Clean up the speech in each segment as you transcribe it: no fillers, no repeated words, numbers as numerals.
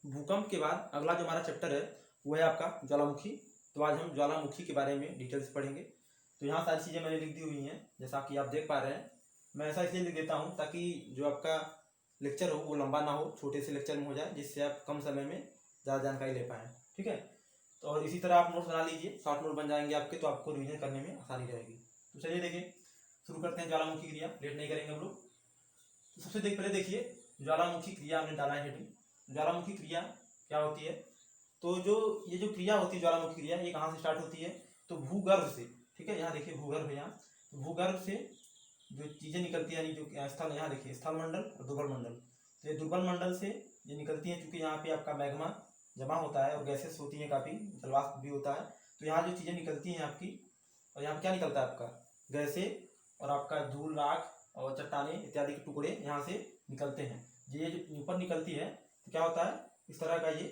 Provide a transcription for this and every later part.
भूकंप के बाद अगला जो हमारा चैप्टर है वो है आपका ज्वालामुखी। तो आज हम ज्वालामुखी के बारे में डिटेल्स पढ़ेंगे। तो यहाँ सारी चीज़ें मैंने लिख दी हुई हैं, जैसा कि आप देख पा रहे हैं। मैं ऐसा इसलिए लिख देता हूँ ताकि जो आपका लेक्चर हो वो लंबा ना हो, छोटे से लेक्चर में हो जाए, जिससे आप कम समय में ज़्यादा जानकारी ले पाएँ। ठीक है, तो और इसी तरह आप नोट्स बना लीजिए, शॉर्ट नोट बन जाएंगे आपके, तो आपको रिविजन करने में आसानी रहेगी। तो चलिए देखिए, शुरू करते हैं ज्वालामुखी क्रिया। लेट नहीं करेंगे हम लोग। तो सबसे पहले देखिए ज्वालामुखी क्रिया हमने डाला है हेडिंग। ज्वालामुखी क्रिया क्या होती है? तो ये जो क्रिया होती है ज्वालामुखी क्रिया, ये कहाँ से स्टार्ट होती है? तो भूगर्भ से। ठीक है, यहाँ देखिए भूगर्भ है। यहाँ तो भूगर्भ से जो चीज़ें निकलती है, यानी जो स्थल, यहाँ देखिए स्थल मंडल और दुर्बल मंडल। तो ये दुर्बल मंडल से ये निकलती है, क्योंकि यहाँ पे आपका मैग्मा जमा होता है और गैसेस होती हैं, काफ़ी जलवाष्प भी होता है। तो यहाँ जो चीज़ें निकलती हैं आपकी, और यहाँ पर क्या निकलता है आपका? गैसे और आपका धूल, राख और चट्टाने इत्यादि के टुकड़े यहाँ से निकलते हैं। ये जो ऊपर निकलती है तो क्या होता है, इस तरह का ये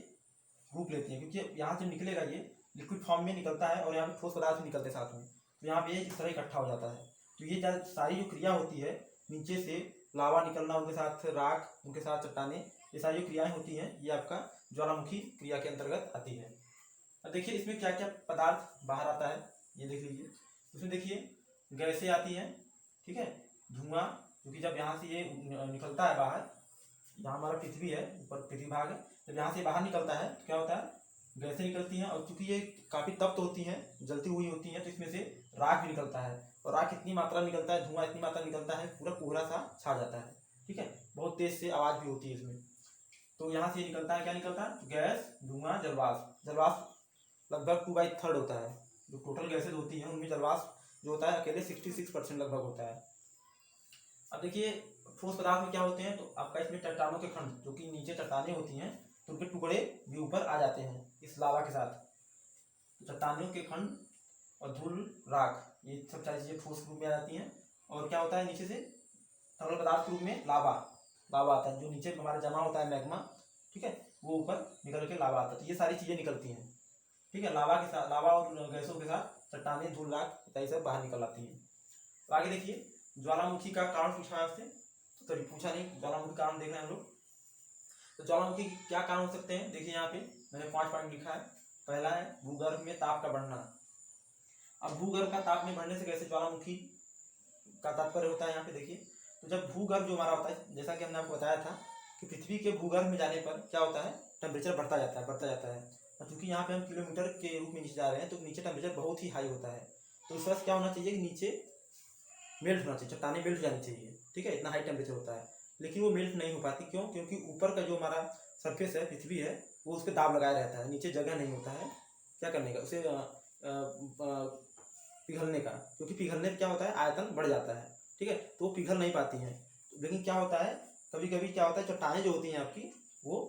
रूप लेती है, क्योंकि यहाँ से निकलेगा ये लिक्विड फॉर्म में निकलता है और यहाँ पे ठोस पदार्थ भी निकलते हैं साथ में। तो यहाँ पे इस तरह इकट्ठा हो जाता है। तो ये सारी जो क्रिया होती है, नीचे से लावा निकलना, उनके साथ राख, उनके साथ चट्टाने, ये सारी जो क्रियाएँ होती हैं, ये आपका ज्वालामुखी क्रिया के अंतर्गत आती है। अब देखिए इसमें क्या क्या पदार्थ बाहर आता है, ये देख लीजिए। उसमें देखिए गैसें आती हैं, ठीक है, धुआं, क्योंकि जब यहाँ से ये निकलता है बाहर, यहाँ हमारा पृथ्वी है, ऊपर पृथ्वी भाग है, जब यहाँ से बाहर निकलता है तो क्या होता है, गैसें निकलती हैं। और चूंकि ये काफ़ी तप्त होती हैं, जलती हुई होती हैं, तो इसमें से राख भी निकलता है। और राख इतनी मात्रा निकलता है, धुआं इतनी मात्रा निकलता है, पूरा कोहरा सा छा जाता है। ठीक है, बहुत तेज से आवाज़ भी होती है इसमें। तो यहाँ से निकलता है, क्या निकलता है? गैस, धुआं, जलवाष्प। जलवाष्प लगभग 2/3 होता है। जो टोटल गैसेज होती हैं उनमें जलवाष्प जो होता है अकेले 66% लगभग होता है। अब देखिए ठोस पदार्थ में क्या होते हैं, तो आपका इसमें चट्टानों के खंड, जो कि नीचे चट्टानें होती हैं, तो उनके टुकड़े भी ऊपर आ जाते हैं इस लावा के साथ। तो चट्टानों के खंड और धूल, राख, ये सब सारी चीज़ें ठोस रूप में आ जाती हैं। और क्या होता है, नीचे से तरल पदार्थ के रूप में लावा आता है, जो नीचे हमारा जमा होता है मैग्मा, ठीक है, वो ऊपर निकल के लावा आता है। तो ये सारी चीज़ें निकलती हैं, ठीक है, लावा के साथ, लावा और गैसों के साथ चट्टाने, धूल, राख इत्यादि सब बाहर निकल आती हैं। तो आगे देखिए ज्वालामुखी का कारण पूछा है आपसे, तो पूछा नहीं, ज्वालामुखी कारण देख रहे हैं हम लोग। तो ज्वालामुखी के क्या कारण हो सकते हैं? देखिए यहाँ पे मैंने 5 पॉइंट लिखा है। पहला है भूगर्भ में ताप का बढ़ना। अब भूगर्भ का ताप में बढ़ने से कैसे ज्वालामुखी का तात्पर्य होता है, यहाँ पे देखिए। तो जब भूगर्भ जो हमारा होता है, जैसा कि हमने आपको बताया था कि पृथ्वी के भूगर्भ में जाने पर क्या होता है, टेम्परेचर बढ़ता जाता है। और चूंकि यहाँ पे हम किलोमीटर के रूप में नीचे जा रहे हैं, तो नीचे टेम्परेचर बहुत ही हाई होता है। तो उस वक्त क्या होना चाहिए कि नीचे मेल्ट होना चाहिए, चट्टाने मेल्ट जानी चाहिए, ठीक है, इतना हाई टेम्परेचर होता है। लेकिन वो मेल्ट नहीं हो पाती, क्यों? क्योंकि ऊपर का जो हमारा सरफेस है, पृथ्वी है, वो उस पर दाब लगाया रहता है, नीचे जगह नहीं होता है क्या करने का, उसे पिघलने का। क्योंकि पिघलने पर क्या होता है, आयतन बढ़ जाता है, ठीक है, तो वो पिघल नहीं पाती हैं। लेकिन क्या होता है, कभी कभी क्या होता है, चट्टानें जो होती हैं आपकी, वो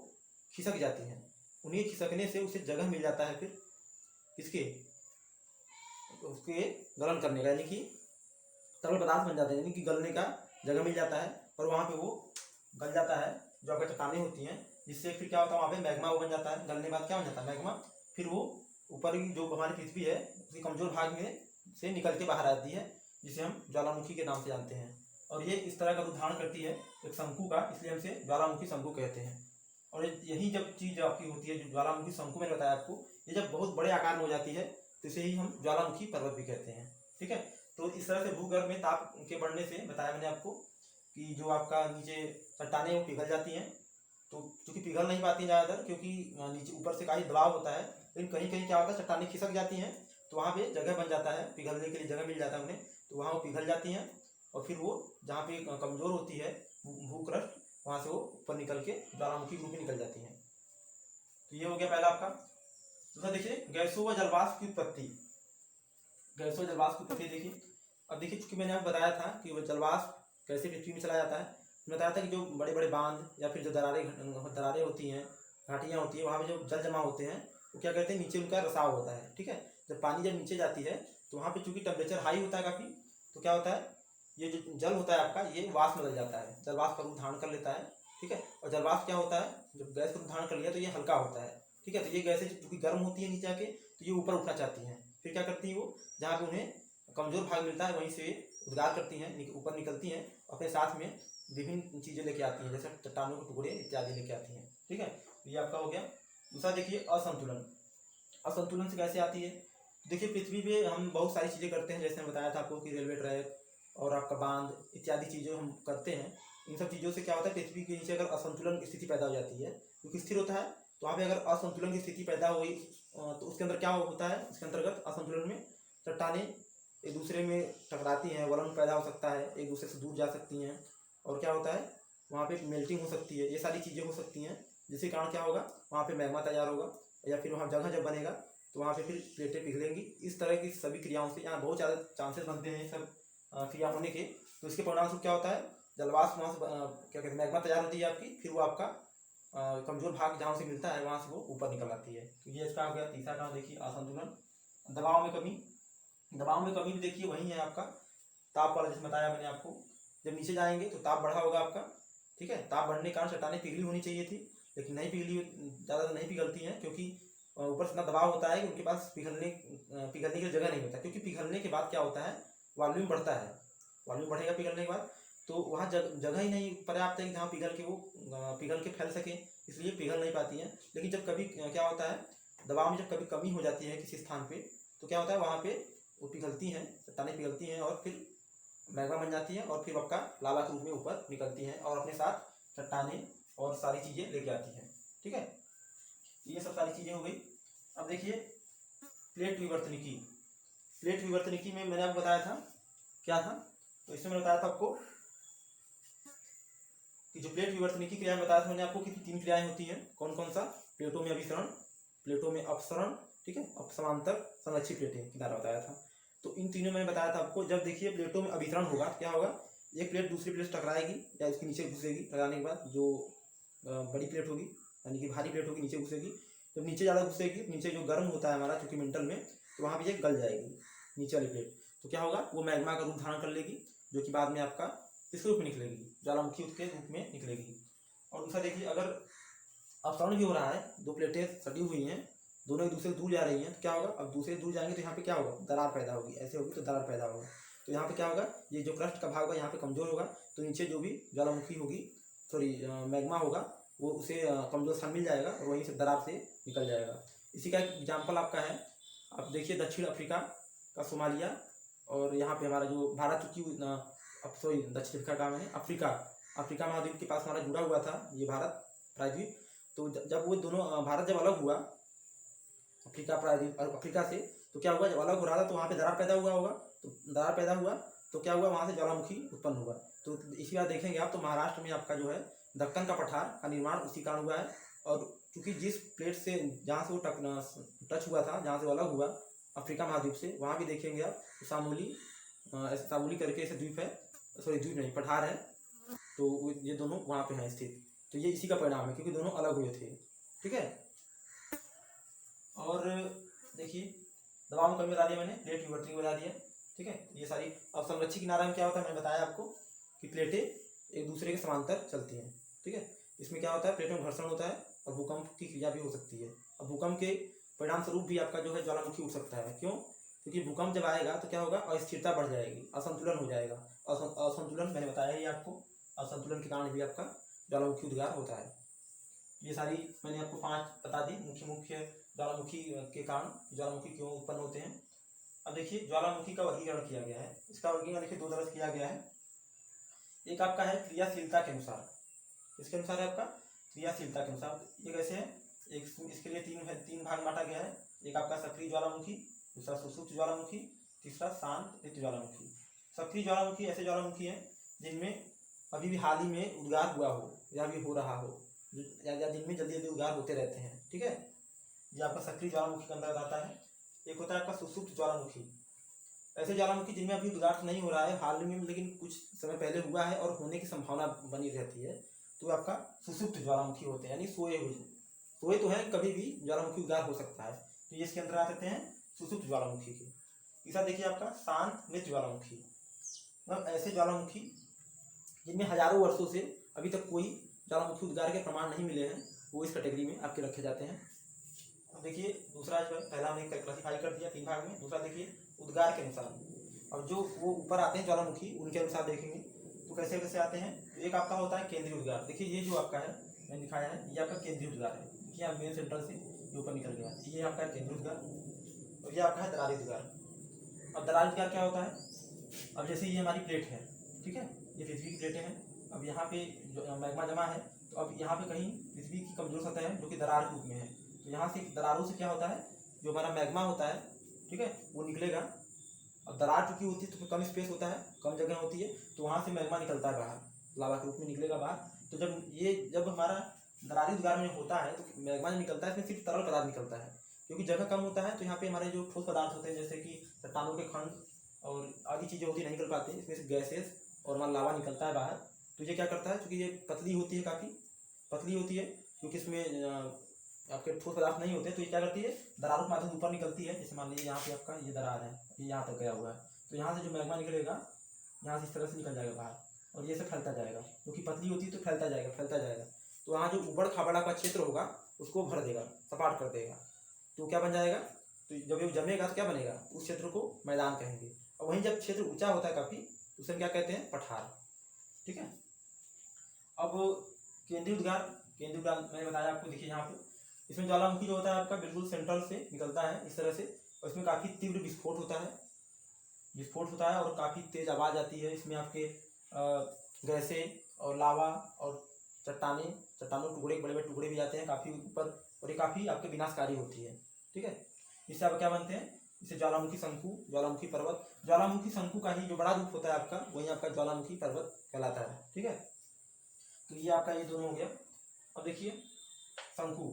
खिसक जाती हैं। उन्हें खिसकने से उसे जगह मिल जाता है, फिर किसके, उसके गलन करने का, यानी कि तरल पदार्थ बन जाते हैं, यानी कि गलने का जगह मिल जाता है, और वहाँ पे वो गल जाता है, जो आपकी चट्टानें होती हैं, जिससे फिर क्या होता है, वहाँ पे मैग्मा वो बन जाता है। गलने के बाद क्या बन जाता है, मैग्मा, फिर वो ऊपर की जो हमारी पृथ्वी है उसके कमजोर भाग में से निकल के बाहर आती है, जिसे हम ज्वालामुखी के नाम से जानते हैं। और ये इस तरह का रूप धारण करती है एक शंकु का, इसलिए हम इसे ज्वालामुखी शंकु कहते हैं। और यही जब चीज़ आपकी होती है, जो ज्वालामुखी शंकु मैंने बताया आपको, ये जब बहुत बड़े आकार में हो जाती है, तो इसे ही हम ज्वालामुखी पर्वत भी कहते हैं, ठीक है। तो इस तरह से भूगर्भ में ताप के बढ़ने से बताया मैंने आपको कि जो आपका नीचे चट्टानें वो पिघल जाती हैं। तो चूँकि पिघल नहीं पाती ज़्यादातर, क्योंकि नीचे ऊपर से काफ़ी दबाव होता है, लेकिन कहीं कहीं क्या होता है, चट्टानें खिसक जाती हैं, तो वहाँ पे जगह बन जाता है, पिघलने के लिए जगह मिल जाता है उन्हें, तो वहाँ वो पिघल जाती हैं। और फिर वो जहाँ पे कमज़ोर होती है भूक्रस्ट, वहाँ से वो ऊपर निकल के ज्वालामुखी रूप में निकल जाती हैं। तो ये हो गया पहला आपका। दूसरा देखिए गैसों व जलवाष्प की उत्पत्ति। गैसों जलवाष्प की उत्पत्ति देखिए। अब देखिए चूंकि मैंने आपको बताया था कि वो जलवाष्प कैसे पृथ्वी में चला जाता है, मैंने बताया था कि जो बड़े बड़े बांध या फिर जो दरारें होती हैं, घाटियाँ होती हैं, वहाँ पे जो जल जमा होते हैं, वो क्या करते हैं, नीचे उनका रिसाव होता है, ठीक है। जब पानी जब नीचे जाती है, तो वहाँ पे चूंकि टेम्परेचर हाई होता है काफ़ी, तो क्या होता है, ये जो जल होता है आपका, ये वाष्प में बदल जाता है, जलवाष्प का रूप धारण कर लेता है, ठीक है। और जलवाष्प क्या होता है, जब गैस का रूप धारण कर लिया तो ये हल्का होता है, ठीक है। तो ये गैसें चूंकि गर्म होती है नीचे आके, तो ये ऊपर उठना चाहती हैं। फिर क्या करती है, वो जहाँ पे उन्हें कमजोर भाग मिलता है वहीं से उद्गार करती हैं, ऊपर निकलती हैं, अपने साथ में विभिन्न चीज़ें लेके आती हैं, जैसे चट्टानों के टुकड़े इत्यादि लेके आती हैं, ठीक है। ये आपका हो गया। दूसरा देखिए असंतुलन। असंतुलन से कैसे आती है? देखिए पृथ्वी पे हम बहुत सारी चीज़ें करते हैं, जैसे मैं बताया था आपको कि रेलवे ट्रैक और आपका बांध इत्यादि चीज़ें हम करते हैं। इन सब चीज़ों से क्या होता है, पृथ्वी के नीचे अगर असंतुलन की स्थिति पैदा हो जाती है, क्योंकि स्थिर होता है, तो वहाँ पे अगर असंतुलन की स्थिति पैदा हुई तो उसके अंदर क्या होता है, इसके अंतर्गत असंतुलन में चट्टानें एक दूसरे में टकराती हैं, वलन पैदा हो सकता है, एक दूसरे से दूर जा सकती हैं, और क्या होता है वहाँ पे मेल्टिंग हो सकती है, ये सारी चीज़ें हो सकती हैं, जिसके कारण क्या होगा, वहाँ पे मैग्मा तैयार होगा, या फिर वहाँ जगह जब बनेगा तो वहाँ पे फिर प्लेटें पिघलेंगी। इस तरह की सभी क्रियाओं से यहाँ बहुत ज़्यादा चांसेस बनते हैं सब क्रिया होने के। तो इसके परिणामस्वरूप क्या होता है, जलवाष्प वहाँ से क्या कहते हैं मैग्मा तैयार होती है आपकी, फिर वो आपका कमजोर भाग जहाँ से मिलता है वहाँ से वो ऊपर निकल आती है। तो ये इसका हो गया तीसरा काम। देखिए असंतुलन। दबाव में कमी। दबाव में कमी भी देखिए वही है आपका ताप वाला, जैसे बताया मैंने आपको, जब नीचे जाएंगे तो ताप बढ़ा होगा आपका, ठीक है। ताप बढ़ने के कारण चट्टानें पिघली होनी चाहिए थी, लेकिन नहीं पिघली, ज़्यादा नहीं पिघलती हैं, क्योंकि ऊपर से इतना दबाव होता है कि उनके पास पिघलने के लिए जगह नहीं होता, क्योंकि पिघलने के बाद क्या होता है, वॉल्यूम बढ़ता है। वॉल्यूम बढ़ेगा पिघलने के बाद, तो वहाँ जगह ही नहीं पर्याप्त है कि जहाँ पिघल के फैल सके, इसलिए पिघल नहीं पाती हैं। लेकिन जब कभी क्या होता है, दबाव में जब कभी कमी हो जाती है किसी स्थान पे, तो क्या होता है वहाँ पे वो पिघलती हैं, चट्टानें पिघलती हैं और फिर मैग्मा बन जाती हैं, और फिर आपका लावा के रूप में ऊपर निकलती हैं और अपने साथ चट्टानें और सारी चीज़ें लेके आती हैं, ठीक है। ये सब सारी चीज़ें हो गई। अब देखिए प्लेट विवर्तनिकी। प्लेट विवर्तनिकी में मैंने आपको बताया था क्या था, तो इसमें मैंने बताया था आपको कि जो प्लेट विवर्तनिकी क्रिया बताया था मैंने आपको कि 3 क्रियाएं होती हैं। कौन कौन सा? प्लेटों में अभिसरण, प्लेटों में अपसरण, ठीक है, समांतर संरक्षित प्लेटें किनारा बताया था। तो इन तीनों में बताया था आपको। जब देखिए प्लेटों में अभिसरण होगा, क्या होगा, एक प्लेट दूसरी प्लेट से टकराएगी या उसके नीचे घुसेगी, टकराने के बाद जो बड़ी प्लेट होगी यानी कि भारी प्लेट होगी नीचे घुसेगी। जब नीचे ज़्यादा घुसेगी, नीचे जो गर्म होता है हमारा चूंकि मेंटल में, तो वहाँ पर ये गल जाएगी नीचे वाली प्लेट। तो क्या होगा, वो मैग्मा का रूप धारण कर लेगी, जो कि बाद में आपका किसके रूप में निकलेगी, ज्वालामुखी के रूप में निकलेगी। और दूसरा देखिए अगर अपसरण भी हो रहा है, 2 प्लेटें सटी हुई हैं, दोनों एक दूसरे से दूर जा रही हैं, तो क्या होगा, अब दूसरे दूर जाएंगे तो यहाँ पे क्या होगा, दरार पैदा होगी, ऐसे होगी तो दरार पैदा होगा। तो यहाँ पे क्या होगा, ये जो क्रस्ट का भाग होगा यहाँ पे कमजोर होगा, तो नीचे जो भी ज्वालामुखी होगी, सॉरी मैग्मा होगा, वो उसे कमजोर स्थान मिल जाएगा और वहीं से दरार से निकल जाएगा। इसी का एग्जाम्पल आपका है, आप देखिए दक्षिण अफ्रीका का सोमालिया, और यहाँ पे हमारा जो भारत की सॉरी दक्षिण अफ्रीका का मैंने अफ्रीका महाद्वीप के पास हमारा जुड़ा हुआ था ये भारत प्रायद्वीप। तो जब वो दोनों भारत जब अलग हुआ अफ्रीका से, तो क्या हुआ, जब अलग हो रहा था तो वहाँ पे दरार पैदा हुआ होगा, तो दरार पैदा हुआ तो क्या हुआ, वहाँ से ज्वालामुखी उत्पन्न हुआ। तो इसी बात देखेंगे आप, तो महाराष्ट्र में आपका जो है दक्कन का पठार का निर्माण उसी कारण हुआ है। और क्योंकि जिस प्लेट से जहाँ से वो टच हुआ था, जहाँ से वो अलग हुआ अफ्रीका महाद्वीप से, वहाँ भी देखेंगे आप सामूली करके ऐसे द्वीप है, सॉरी द्वीप नहीं पठार है, तो ये दोनों वहाँ पे हैं स्थित। तो ये इसी का परिणाम है, क्योंकि दोनों अलग हुए थे, ठीक है। और देखिए दबाव में कमी बता दिया मैंने, प्लेट विवर्तनिकी बता दिया, ठीक है। ये सारी। अब संरक्षित किनारा में क्या होता है, मैंने बताया आपको कि प्लेटें एक दूसरे के समांतर चलती हैं, ठीक है। इसमें क्या होता है, प्लेटों में घर्षण होता है और भूकंप की क्रिया भी हो सकती है। अब भूकंप के परिणाम स्वरूप भी आपका जो है ज्वालामुखी उठ सकता है। क्यों? क्योंकि भूकंप जब आएगा तो क्या होगा, अस्थिरता बढ़ जाएगी, असंतुलन हो जाएगा। असंतुलन मैंने बताया ही आपको, असंतुलन के कारण भी आपका ज्वालामुखी उद्गार होता है। ये सारी मैंने आपको 5 बता दी मुख्य ज्वालामुखी के कारण, ज्वालामुखी क्यों उत्पन्न होते हैं। अब देखिए ज्वालामुखी का वर्गीकरण किया गया है। इसका वर्गीकरण देखिए 2 तरह से किया गया है। एक आपका है क्रियाशीलता के अनुसार। इसके अनुसार है आपका क्रियाशीलता के अनुसार। ये कैसे है, एक इसके लिए 3 भाग बांटा गया है। एक आपका सक्रिय ज्वालामुखी, दूसरा सुषुप्त ज्वालामुखी, तीसरा शांत नित्य ज्वालामुखी। सक्रिय ज्वालामुखी ऐसे ज्वालामुखी हैं जिनमें अभी भी हाल ही में उद्गार हुआ हो या भी हो रहा हो, या जिनमें जल्दी जल्दी उद्गार होते रहते हैं, ठीक है। ये आपका सक्रिय ज्वालामुखी के अंदर आता है। एक होता है आपका सुषुप्त ज्वालामुखी। ऐसे ज्वालामुखी जिनमें अभी उद्गार नहीं हो रहा है हाल में, लेकिन कुछ समय पहले हुआ है और होने की संभावना बनी रहती है, तो आपका सुषुप्त ज्वालामुखी होते हैं, यानी सोए तो है, कभी भी ज्वालामुखी उद्गार हो सकता है, तो ये इसके अंदर आ सकते हैं सुषुप्त ज्वालामुखी के। तीसरा देखिए आपका शांत मृत ज्वालामुखी, मतलब ऐसे ज्वालामुखी जिनमें हजारों वर्षों से अभी तक कोई ज्वालामुखी उद्गार के प्रमाण नहीं मिले हैं, वो इस कैटेगरी में आपके रखे जाते हैं। अब देखिए दूसरा, पहला हमने क्लासीफाई कर दिया 3 भाग में। दूसरा देखिए उद्गार के अनुसार। अब जो वो ऊपर आते हैं ज्वालामुखी, उनके अनुसार देखेंगे तो कैसे आते हैं। तो एक आपका होता है केंद्रीय उद्गार। देखिए ये जो आपका है मैंने दिखाया है, ये आपका केंद्रीय उद्गार है। देखिए आप मेन सेंटर से ये ऊपर निकल गया, ये आपका केंद्रीय उद्गार और ये आपका है दरारी उद्गार। अब दरारी उद्गार क्या होता है, अब जैसे ये हमारी प्लेट है, ठीक है, ये पृथ्वी की प्लेटें हैं। अब यहाँ पे जो मैग्मा जमा है, तो अब यहाँ पे कहीं पृथ्वी की कमजोर सतह है जो कि दरार के रूप में है, तो यहाँ से दरारों से क्या होता है, जो हमारा मैग्मा होता है, ठीक है, वो निकलेगा। अब दरार चूंकि होती है तो कम स्पेस होता है, कम जगह होती है, तो वहाँ से मैग्मा निकलता है बाहर, लावा के रूप में निकलेगा बाहर। तो जब हमारा दरारी उद्गार में होता है तो मैग्मा जो निकलता है इसमें सिर्फ तरल पदार्थ निकलता है, क्योंकि जगह कम होता है। तो यहाँ पे हमारे जो ठोस पदार्थ होते हैं जैसे कि चट्टानों के खंड और आदि चीज़ें होती नहीं निकल पाती, इसमें से गैसेस और हमारा लावा निकलता है बाहर। तो ये क्या करता है, क्योंकि ये पतली होती है, काफ़ी पतली होती है, क्योंकि इसमें आपके ठोस पदार्थ नहीं होते, तो ये क्या करती है, दरारों के माध्यम से ऊपर निकलती है। जैसे मान लीजिए यहाँ पे आपका ये दरार है, ये यहाँ तक गया हुआ है, तो यहाँ से जो मैग्मा निकलेगा यहाँ से इस तरह से निकल जाएगा बाहर, और ये सब फैलता जाएगा, क्योंकि पतली होती है तो फैलता जाएगा फैलता जाएगा। तो वहाँ जो उबड़ खाबड़ा का क्षेत्र होगा उसको भर देगा, सपाट कर देगा, तो क्या बन जाएगा, तो जब ये जमेगा तो क्या बनेगा, उस क्षेत्र को मैदान कहेंगे। और वहीं जब क्षेत्र ऊंचा होता है काफ़ी, तो उसे क्या कहते हैं, पठार, ठीक है। अब केंद्रीय उद्गार मैंने बताया आपको, देखिए यहाँ पे इसमें ज्वालामुखी जो होता है आपका बिल्कुल सेंट्रल से निकलता है इस तरह से, और इसमें काफ़ी तीव्र विस्फोट होता है और काफ़ी तेज आवाज़ आती है। इसमें आपके गैसें और लावा और चट्टानों टुकड़े, बड़े बड़े टुकड़े भी जाते हैं काफ़ी ऊपर, और ये काफ़ी आपके विनाशकारी होती है, ठीक है। इससे आप क्या बनते हैं, इससे ज्वालामुखी शंकु, ज्वालामुखी पर्वत, ज्वालामुखी शंकु का ही जो बड़ा रूप होता है आपका, वही आपका ज्वालामुखी पर्वत कहलाता है, ठीक है। तो ये आपका ये दोनों हो गया। अब देखिए शंकु,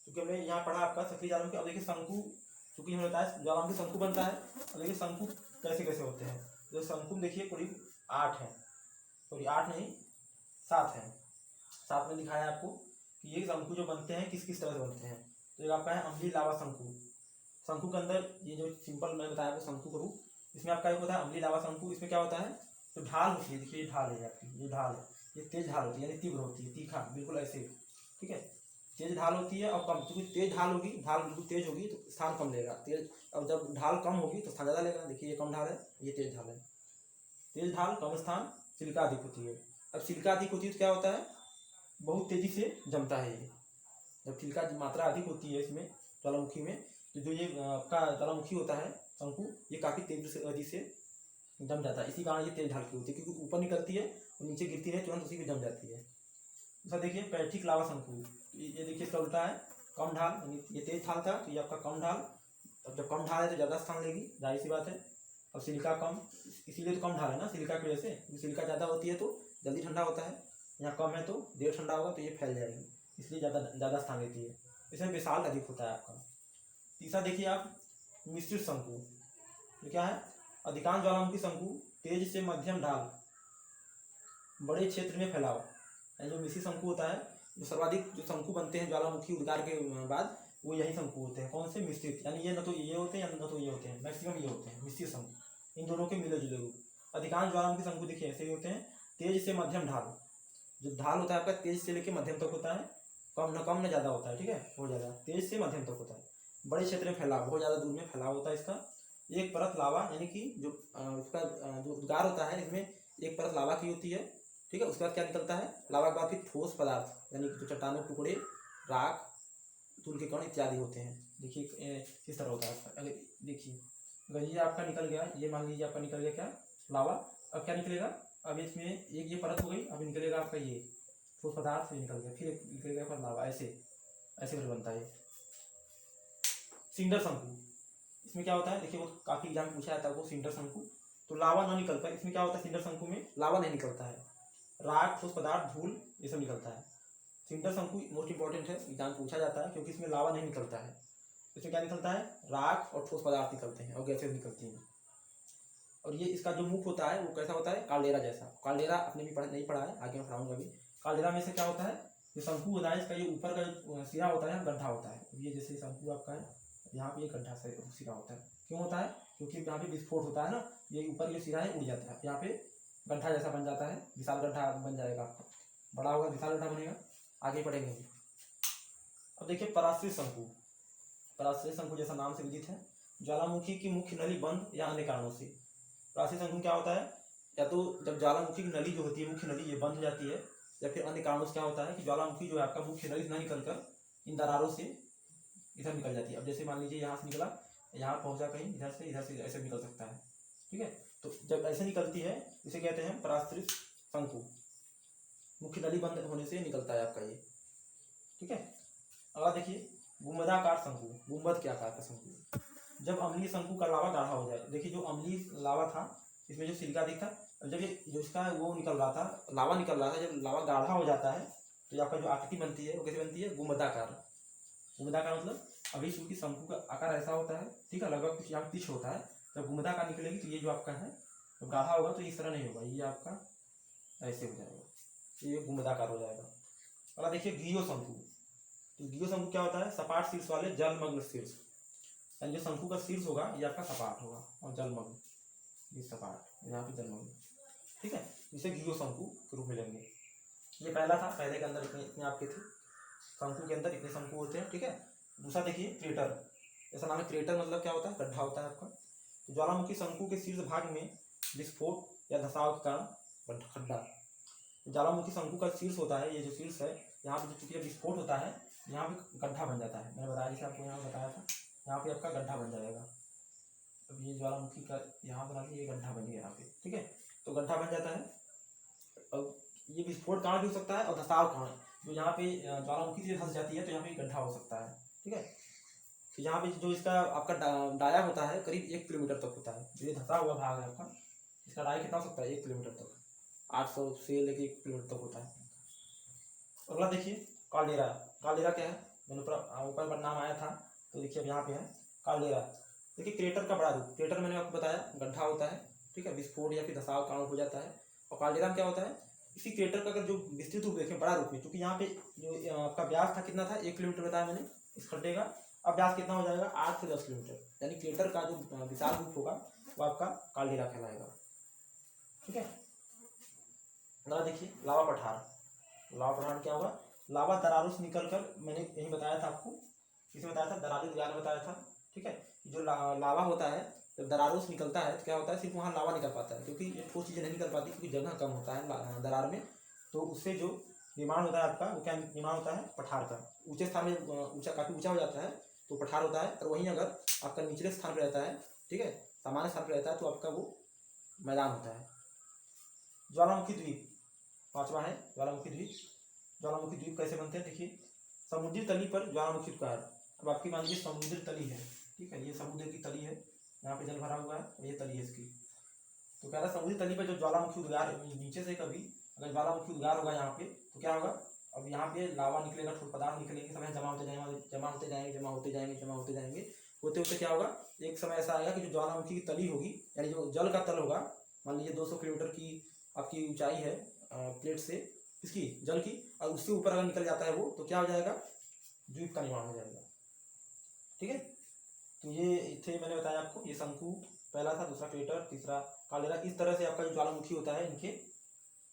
क्योंकि हमने यहाँ पढ़ा आपका सक्रिय ज्वालामुखी। अब देखिए शंकु, क्योंकि हमें बताया ज्वालामुखी शंकु बनता है। अब देखिए शंकु कैसे कैसे होते हैं, जो शंकु देखिए करीब 8 है, सॉरी 8 नहीं 7 है, 7 में दिखाया है आपको कि ये शंकु जो बनते हैं किस किस तरह से बनते हैं। तो एक आपका है अम्लीय लावा शंकु, शंकु के अंदर ये जो सिंपल मैंने बताया आपको शंकु का रूप, इसमें आपका एक होता है अम्लीय लावा शंकु। इसमें क्या होता है, तो ढाल होती है, देखिए ये ढाल है आपकी, ये ढाल है, ये तेज ढाल होती है, यानी तीव्र होती है, तीखा बिल्कुल ऐसे, ठीक है, तेज ढाल होती है। और कम, क्योंकि तेज ढाल होगी, ढाल बिल्कुल तेज होगी तो स्थान कम लेगा, तेज, और जब ढाल कम होगी तो स्थान ज़्यादा लेगा। देखिए ये कम ढाल है, ये तेज ढाल है, तेज ढाल कम स्थान, सिलिका अधिक होती है। अब सिलिका अधिक होती है तो क्या होता है, बहुत तेजी से जमता है ये, जब सिलिका की मात्रा अधिक होती है इसमें ज्वालामुखी में, तो जो ये आपका ज्वालामुखी होता है शंकु, ये काफ़ी तेजी से जम जाता है। इसी कारण ये तेज ढाल की होती है, क्योंकि ऊपर निकलती है और नीचे गिरती है, तुरंत उसी में जम जाती है। दूसरा देखिए पैठिक लावा शंकु, ये देखिए इसका उल्टा है, कम ढाल, ये तेज ढाल था तो ये आपका कम ढाल। अब जब कम ढाल है तो ज़्यादा स्थान लेगी, जाहिर सी बात है। अब सिलिका कम, इसीलिए तो कम ढाल है ना सिलिका की वजह से, क्योंकि सिलिका ज़्यादा होती है तो जल्दी ठंडा होता है, यहाँ कम है तो देर ठंडा होगा, तो ये फैल जाएगी, इसलिए ज़्यादा स्थान लेती है। इसमें विशाल अधिक होता है आपका। तीसरा देखिए आप मिश्रित शंकु, ये क्या है, अधिकांश ज्वालामुखी शंकु तेज से मध्यम ढाल, बड़े क्षेत्र में फैलाव, जो मिश्रित शंकु होता है, जो सर्वाधिक जो शंकु बनते हैं ज्वालामुखी उद्गार के बाद, वो यही शंकु होते हैं। कौन से, मिश्रित, यानी ये न तो ये होते हैं या न तो ये होते हैं, मैक्सिमम ये होते हैं मिश्रित शंकु, इन दोनों के मिले जुले रूप। अधिकांश ज्वालामुखी शंकु देखिए ऐसे ही होते हैं, तेज से मध्यम ढाल, जो ढाल होता है आपका तेज से लेकर मध्यम तक होता है, कम न ज़्यादा होता है, ठीक है, बहुत ज़्यादा, तेज से मध्यम तक होता है, बड़े क्षेत्र में फैलाव, बहुत ज़्यादा दूर में फैलाव होता है इसका। एक परत लावा, यानी कि जो उसका जो उद्गार होता है इसमें एक परत लावा की होती है, ठीक है। उसके बाद क्या निकलता है, लावा के बाद फिर ठोस पदार्थ, यानी कि जो चट्टानों के टुकड़े, राख, धूल के कण इत्यादि होते हैं। देखिए किस तरह होता है। अगर देखिए ये आपका निकल गया, ये मान लीजिए आपका निकल गया क्या, लावा। अब क्या निकलेगा, अब इसमें एक ये परत हो गई, अब निकलेगा आपका ये ठोस पदार्थ, ये निकल गया, फिर निकलेगा पर लावा, ऐसे ऐसे फिर बनता है। सिंडर शंकु, इसमें क्या होता है, देखिए वो काफ़ी एग्जाम पूछा जाता है वो सिंडर शंकु, तो लावा ना निकल पाए, इसमें क्या होता है, सिंडर शंकु में लावा नहीं निकलता है, राख, ठोस पदार्थ, धूल, ये सब निकलता है। सिंडर शंकु मोस्ट इंपॉर्टेंट है, एग्जाम पूछा जाता है, क्योंकि इसमें लावा नहीं निकलता है, इसमें क्या निकलता है, राख और ठोस पदार्थ निकलते हैं और गैसें निकलती हैं। और ये इसका जो मुख होता है वो कैसा होता है, काल्डेरा जैसा। काल्डेरा आपने भी नहीं पढ़ा है, आगे मैं पढ़ाऊंगा अभी। काल्डेरा में से क्या होता है, जो शंकु होता है इसका ये ऊपर का जो सिरा होता है गड्ढा होता है, ये जैसे शंकु आपका है, यहाँ पे ये गड्ढा से सिरा होता है, क्यों होता है, क्योंकि यहाँ पे विस्फोट होता है ना, ये ऊपर जो सिरा है उड़ जाता है, यहाँ पे गड्ढा जैसा बन जाता है, विशाल गड्ढा बन जाएगा, आपका बड़ा होगा विशाल गड्ढा बनेगा, आगे पढ़ेंगे। अब देखिए पराश्रित शंकु, पराश्रित शंकु जैसा नाम से विदित है, ज्वालामुखी की मुख्य नली बंद या अन्य कारणों से। पराश्रित शंकु क्या होता है, या तो जब ज्वालामुखी की नली जो होती है, मुख्य नली, ये बंद हो जाती है, या फिर अन्य कारणों से क्या होता है कि ज्वालामुखी जो है आपका मुख्य नली से ना निकल कर इन दरारों से इधर निकल जाती है। अब जैसे मान लीजिए यहाँ से निकला, यहाँ पहुंचा कहीं, इधर से ऐसे निकल सकता है, ठीक है। तो जब ऐसे निकलती है इसे कहते हैं पराश्रित शंकु, मुख्य नली बंद होने से निकलता है आपका ये, ठीक है। अगर देखिए गुंबदाकार शंकु, गुंबद के आकार का शंकु, जब अम्लीय शंकु का लावा गाढ़ा हो जाए, देखिए जो अम्लीय लावा था इसमें जो सिलिका दिखता, जब ये जो इसका वो निकल रहा था, लावा निकल रहा था, जब लावा गाढ़ा हो जाता है तो आपका जो आकृति बनती है वो कैसे बनती है, गुंबदाकार। गुंबदाकार मतलब अभी चूंकि शंकु का आकार ऐसा होता है, ठीक है, लगभग कुछ यहाँ पिच होता है, जब गुंबदाकार निकलेगी तो ये जो आपका है जब गाढ़ा होगा तो इस तरह नहीं होगा, ये आपका ऐसे हो जाएगा, ये गुंबदाकार हो जाएगा। अगला देखिए गियो शंकु। तो गियो शंकु क्या होता है, सपाट शीर्ष वाले जलमग्न शीर्ष, यानी जो शंकु का शीर्ष होगा ये आपका सपाट होगा और जलमग्न, ये सपाट, यहाँ पे जलमग्न, ठीक है, इसे गियो शंकु के रूप में लेंगे। ये पहला था, पहले के अंदर इतने आपके थे, शंकु के अंदर इतने शंकु होते हैं, ठीक है। दूसरा देखिए क्रेटर, ऐसा नाम है क्रेटर, मतलब क्या होता है, गड्ढा होता है आपका। तो ज्वालामुखी शंकु के शीर्ष भाग में विस्फोट या धसाव के कारण खड्डा, ज्वालामुखी शंकु का शीर्ष होता है, ये जो शीर्ष है यहाँ पे चूंकि विस्फोट होता है यहाँ पे गड्ढा बन जाता है, मैंने बताया जैसे आपको यहाँ बताया था, यहाँ पे आपका गड्ढा बन जाएगा। अब ये ज्वालामुखी का यहाँ बना ये गड्ढा बन गया यहाँ पे, ठीक है, तो गड्ढा बन जाता है। अब ये विस्फोट कहाँ भी हो सकता है और धसाव कहाँ, जो यहाँ पे ज्वालामुखी से धंस जाती है तो यहाँ पे गड्ढा हो सकता है, ठीक है। तो यहाँ पे जो इसका आपका डाया होता है करीब 1 किलोमीटर तक होता है, जो ये धंसा हुआ भाग है आपका, इसका डाया कितना हो सकता है, 1 किलोमीटर तक, 800 से लेके 1 किलोमीटर तक होता है। अगला देखिए काल्डेरा। काल्डेरा क्या है, मैंने ऊपर नाम आया था, तो देखिए अब यहाँ पे है काल्डेरा। देखिए क्रेटर का बड़ा रूप, क्रेटर मैंने आपको बताया गड्ढा होता है, ठीक है, विस्फोट या फिर धसाव कारण हो जाता है। और काल्डेरा में क्या होता है, इसी क्रेटर का अगर जो विस्तृत रूप देखें बड़ा रूप में, क्योंकि यहाँ पे जो आपका व्यास था कितना था, 1 किलोमीटर बताया मैंने इस खड्डे का, अब व्यास कितना हो जाएगा 8 से 10 किलोमीटर, यानी क्रेटर का जो विशाल रूप होगा वो आपका काल्डेरा कहलाएगा, ठीक है। ना देखिए लावा पठार। लावा पठार क्या होगा, लावा दरारों से निकलकर, मैंने यही बताया था आपको, इसमें बताया था दरारें द्वारा बताया था, ठीक है। जो लावा होता है जब दरारों से निकलता है तो क्या होता है, सिर्फ वहाँ लावा निकल पाता है, क्योंकि ये ठोस चीज़ें नहीं निकल पाती, क्योंकि जगह कम होता है दरार में, तो उससे जो निर्माण होता है आपका, वो क्या निर्माण होता है, पठार का। ऊंचे स्थान में ऊंचा, काफ़ी ऊंचा हो जाता है तो पठार होता है, और वहीं अगर आपका निचले स्थान पर रहता है, ठीक है, सामान्य स्थान पर रहता है तो आपका वो मैदान होता है। ज्वालामुखी द्वीप, पांचवा है ज्वालामुखी द्वीप। ज्वालामुखी द्वीप कैसे बनते हैं, देखिए समुद्री तली पर ज्वालामुखी उपकार। अब आपकी मान लीजिए समुद्री तली है, ठीक है, ये समुद्र की तली है, यहाँ पे जल भरा हुआ है और ये तली है इसकी। तो कह रहा है समुद्री तली पर जो ज्वालामुखी उद्गार नीचे से कभी अगर ज्वालामुखी उद्गार होगा यहाँ पे तो क्या होगा, अब यहाँ पे लावा निकलेगा, ठोस पदार्थ निकलेंगे, समय जमा होते जाएंगे, जमा होते जाएंगे, जमा होते जाएंगे, जमा होते जाएंगे, होते होते क्या होगा, एक समय ऐसा आएगा कि जो ज्वालामुखी की तली होगी, यानी जो जल का तल होगा, मान लीजिए 200 किलोमीटर की आपकी ऊंचाई है प्लेट से, इसकी जल की, और उससे ऊपर अगर निकल जाता है वो, तो क्या हो जाएगा, द्वीप का निर्माण हो जाएगा, ठीक है। तो ये थे मैंने बताया आपको, ये शंकु पहला था, दूसरा क्रेटर, तीसरा काल्डेरा। इस तरह से आपका जो ज्वालामुखी होता है इनके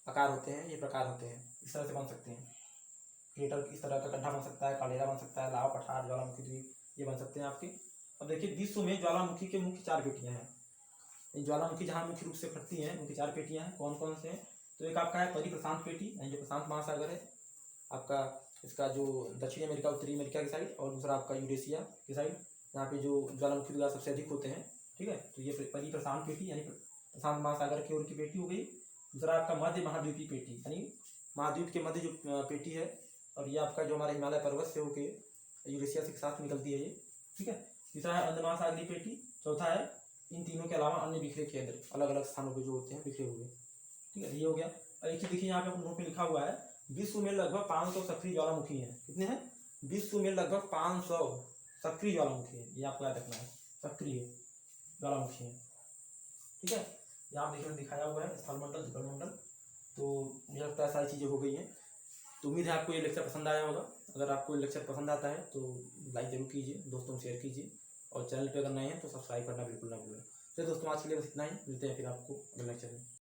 आकार होते हैं, ये प्रकार होते हैं, इस तरह से बन सकते हैं। क्रेटर इस तरह का गड्ढा बन सकता है, काल्डेरा बन सकता है, लावा पठार, ज्वालामुखी द्वीप, ये बन सकते हैं आपके। अब देखिए विश्व में ज्वालामुखी के मुख्य 4 पेटियाँ हैं। ज्वालामुखी जहाँ मुख्य रूप से फटती हैं उनकी 4 पेटियाँ हैं, कौन कौन से हैं, तो एक आपका है परिप्रशांत पेटी, यानी जो प्रशांत महासागर है आपका, इसका जो दक्षिणी अमेरिका, उत्तरी अमेरिका की साइड, और दूसरा आपका यूरेशिया की साइड, यहाँ पे जो ज्वालामुखी उद्गार सबसे अधिक होते हैं, ठीक है। तो ये परिप्रशांत पेटी यानी प्रशांत महासागर की ओर की पेटी हो गई। दूसरा आपका मध्य महाद्वीपीय पेटी, यानी महाद्वीप के मध्य जो पेटी है, और ये आपका जो हमारे हिमालय पर्वत से होके यूरेशिया से साथ निकलती है ये, ठीक है। तीसरा है अंध महासागरीय पेटी। चौथा है इन तीनों के अलावा अन्य बिखरे केंद्र, अलग अलग स्थानों पे जो होते हैं बिखरे हुए, ठीक है, ये हो गया। और एक ही देखिए यहाँ पे नोट में लिखा हुआ है, विश्व में लगभग 500 सक्रिय ज्वालामुखी हैं। कितने हैं, विश्व में लगभग 500 सक्रिय ज्वालामुखी हैं, ये आपको याद रखना है, सक्रिय ज्वालामुखी हैं, ठीक है। यहाँ देखिए दिखाया हुआ है स्थलमंडल, जलमंडल। तो मुझे लगता है सारी चीज़ें हो गई हैं। तो उम्मीद है आपको ये लेक्चर पसंद आया होगा। अगर आपको ये लेक्चर पसंद आता है तो लाइक जरूर कीजिए, दोस्तों में शेयर कीजिए, और चैनल पे अगर नए हैं तो सब्सक्राइब करना बिल्कुल ना भूलें। तो दोस्तों आज के लिए बस इतना ही, मिलते हैं फिर आपको अगले लेक्चर में।